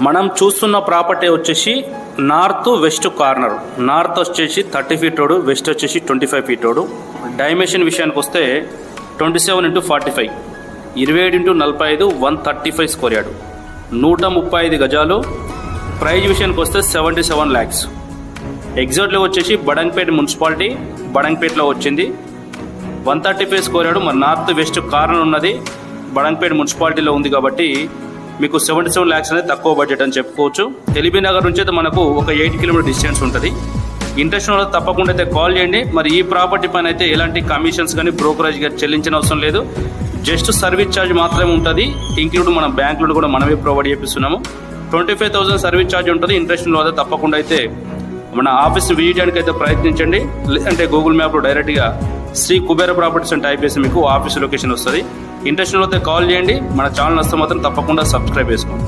మనం చూస్తున్న ప్రాపర్టీ వచ్చేసి నార్త్ వెస్ట్ కార్నర్. నార్త్ వచ్చేసి 30 ఫీట్ రోడ్, వెస్ట్ వచ్చేసి 25 ఫీట్ రోడ్. డైమెన్షన్ విషయానికి వస్తే 27x45, 27x45, 135 స్క్వేర్ యార్డ్, 135 గజాలు. ప్రైజ్ విషయానికి వస్తే 77 lakhs. ఎగ్జాక్ట్లీ వచ్చేసి బడంగపేట మున్సిపాలిటీ, బడంగపేటలో వచ్చింది. 135 స్క్వేర్ యార్డ్. మరి నార్త్ వెస్ట్ కార్నర్ ఉన్నది, బడంగపేట మున్సిపాలిటీలో ఉంది కాబట్టి మీకు 77 lakhs అనేది తక్కువ బడ్జెట్ అని చెప్పుకోవచ్చు. ఎల్బీ నగర్ నుంచి అయితే మనకు ఒక 8 కిలోమీటర్ డిస్టెన్స్ ఉంటుంది. ఇంట్రెస్ట్ ఉన్న తప్పకుండా అయితే కాల్ చేయండి. మరి ఈ ప్రాపర్టీ పైన అయితే ఎలాంటి కమిషన్స్ కానీ బ్రోకరేజ్ కానీ చెల్లించిన అవసరం లేదు. జస్ట్ సర్వీస్ ఛార్జ్ మాత్రమే ఉంటుంది. ఇంక్లూడ్ మన బ్యాంక్ లోన్ కూడా మనమే ప్రొవైడ్ చేపిస్తున్నాము. 25,000 సర్వీస్ ఛార్జ్ ఉంటుంది. ఇంట్రెస్ట్ ఉన్న తప్పకుండా అయితే మన ఆఫీస్ విజిట్ చేయడానికి అయితే ప్రయత్నించండి. అంటే గూగుల్ మ్యాప్లో డైరెక్ట్గా శ్రీ కుబేర ప్రాపర్టీస్ అని టైప్ చేసి మీకు ఆఫీస్ లొకేషన్ వస్తుంది. ఇంట్రెస్ట్ అయితే కాల్ చేయండి. మన ఛానల్ వస్తే మాత్రం తప్పకుండా సబ్స్క్రైబ్ చేసుకోండి.